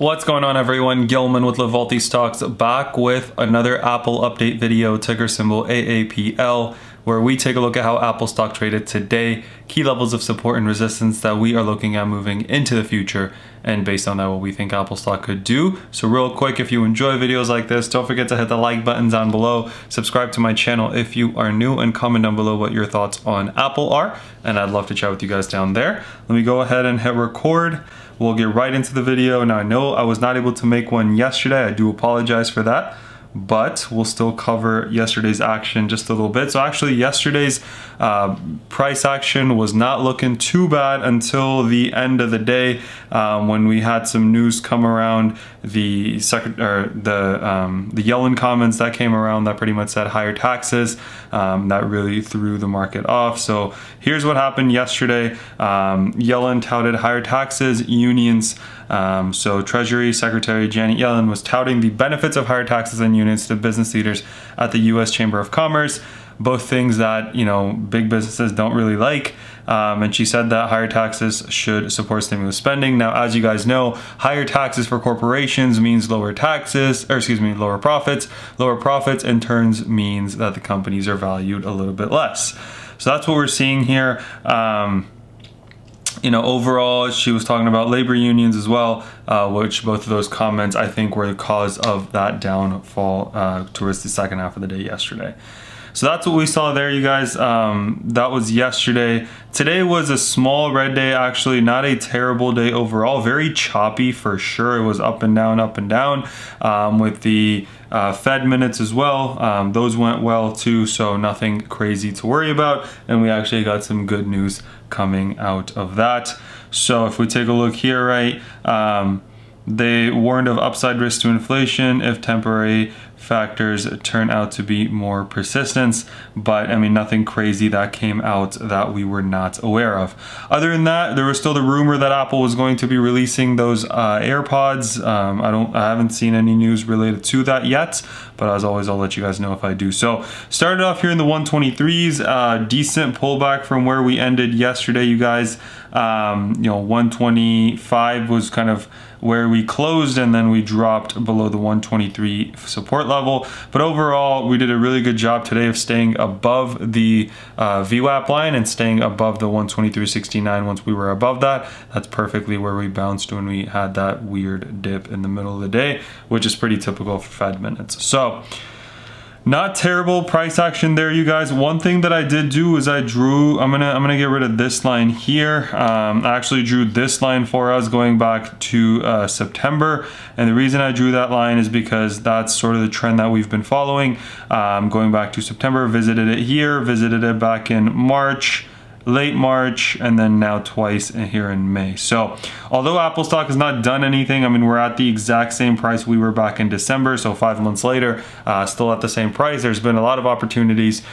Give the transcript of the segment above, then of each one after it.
What's going on, everyone? Gilman with Wellthy Stocks back with another Apple update video, ticker symbol AAPL, where we take a look at how Apple stock traded today, key levels of support and resistance that we are looking at moving into the future, and based on that, what we think Apple stock could do. So real quick, if you enjoy videos like this, don't forget to hit the like button down below, subscribe to my channel if you are new, and comment down below what your thoughts on Apple are, and I'd love to chat with you guys down there. Let me go ahead and hit record. We'll get right into the video. Now, I know I was not able to make one yesterday. I do apologize for that, but we'll still cover yesterday's action just a little bit. So actually yesterday's price action was not looking too bad until the end of the day, when we had some news come around, the Yellen comments that came around that pretty much said higher taxes. That really threw the market off. So here's what happened yesterday. Yellen touted higher taxes, unions. So Treasury Secretary Janet Yellen was touting the benefits of higher taxes and unions to business leaders at the U.S. Chamber of Commerce, both things that, big businesses don't really like. And she said that higher taxes should support stimulus spending. Now, as you guys know, higher taxes for corporations means lower taxes, lower profits. Lower profits in turns means that the companies are valued a little bit less. So that's what we're seeing here. Overall, she was talking about labor unions as well, which both of those comments I think were the cause of that downfall towards the second half of the day yesterday. So that's what we saw there, you guys. That was yesterday. Today was a small red day, actually, not a terrible day overall. Very choppy for sure. It was up and down, with the Fed minutes as well. Those went well too, so nothing crazy to worry about. And we actually got some good news coming out of that. So if we take a look here, right, they warned of upside risk to inflation if temporary factors turn out to be more persistent, but I mean, nothing crazy that came out that we were not aware of. Other than that, there was still the rumor that Apple was going to be releasing those AirPods. I haven't seen any news related to that yet, but as always, I'll let you guys know if I do. So started off here in the 123s, decent pullback from where we ended yesterday, you guys. 125 was kind of where we closed, and then we dropped below the 123 support level. But overall, we did a really good job today of staying above the VWAP line and staying above the 123.69. Once we were above that, that's perfectly where we bounced when we had that weird dip in the middle of the day, which is pretty typical for Fed minutes. So not terrible price action there, you guys. One thing that I did do is I'm gonna get rid of this line here. I actually drew this line for us going back to September, and the reason I drew that line is because that's sort of the trend that we've been following. Going back to September, visited it here, visited it back in March, late March, and then now twice here in May. So although Apple stock has not done anything, I mean, we're at the exact same price we were back in December, so 5 months later, still at the same price. There's been a lot of opportunities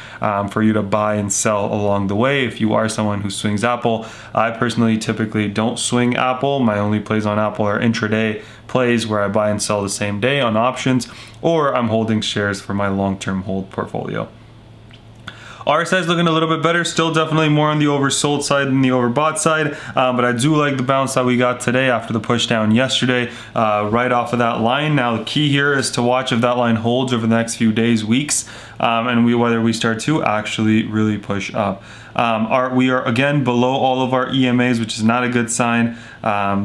for you to buy and sell along the way if you are someone who swings Apple. I personally typically don't swing Apple. My only plays on Apple are intraday plays where I buy and sell the same day on options, or I'm holding shares for my long-term hold portfolio. RSI is looking a little bit better, still definitely more on the oversold side than the overbought side, but I do like the bounce that we got today after the push down yesterday, right off of that line. Now the key here is to watch if that line holds over the next few days, weeks, and whether we start to actually really push up. We are again below all of our EMAs, which is not a good sign.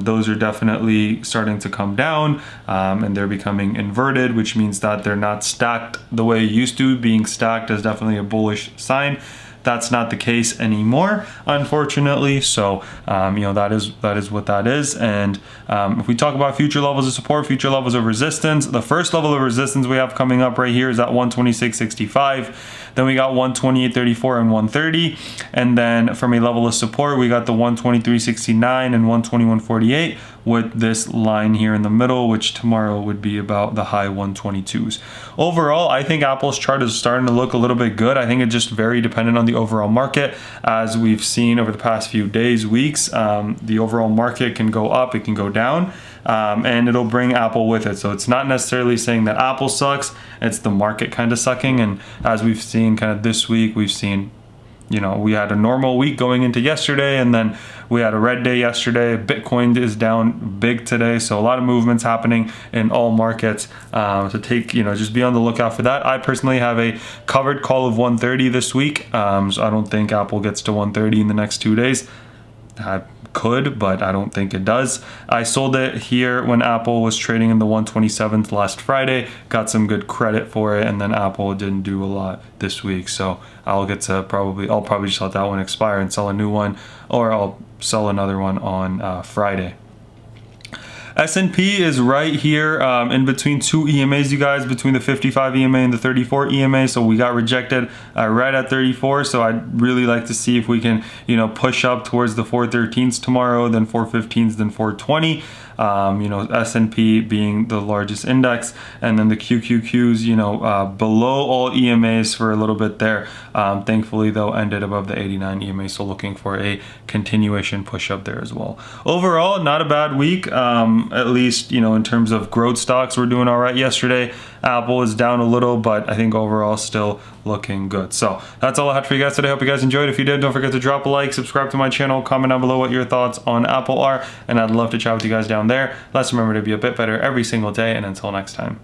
Those are definitely starting to come down, and they're becoming inverted, which means that they're not stacked the way it used to. Being stacked is definitely a bullish sign. That's not the case anymore, unfortunately. So, that is what that is. And if we talk about future levels of support, future levels of resistance, the first level of resistance we have coming up right here is at 126.65. Then we got 128.34 and 130. And then from a level of support, we got the 123.69 and 121.48 with this line here in the middle, which tomorrow would be about the high 122s. Overall, I think Apple's chart is starting to look a little bit good. I think it's just very dependent on the overall market. As we've seen over the past few days, weeks, the overall market can go up, it can go down, and it'll bring Apple with it. So it's not necessarily saying that Apple sucks, it's the market kind of sucking. And as we've seen kind of this week, we've seen you know, we had a normal week going into yesterday, and then we had a red day yesterday. Bitcoin is down big today, so a lot of movements happening in all markets. So take, you know, just be on the lookout for that. I personally have a covered call of 130 this week, so I don't think Apple gets to 130 in the next 2 days. I could, but I don't think it does. I sold it here when Apple was trading in the 127th last Friday, got some good credit for it, and then Apple didn't do a lot this week, so I'll probably just let that one expire and sell a new one, or I'll sell another one on Friday. S&P is right here in between two EMAs, you guys, between the 55 EMA and the 34 EMA. So we got rejected right at 34. So I'd really like to see if we can, you know, push up towards the 413s tomorrow, then 415s, then 420. You know, S&P being the largest index, and then the QQQs, you know, below all EMAs for a little bit there. Thankfully, though, ended above the 89 EMA, so looking for a continuation push up there as well. Overall, not a bad week, at least, you know, in terms of growth stocks, we're doing all right yesterday. Apple is down a little, but I think overall still looking good. So that's all I had for you guys today. Hope you guys enjoyed. If you did, don't forget to drop a like, subscribe to my channel, comment down below what your thoughts on Apple are, and I'd love to chat with you guys down there. Let's remember to be a bit better every single day, and until next time.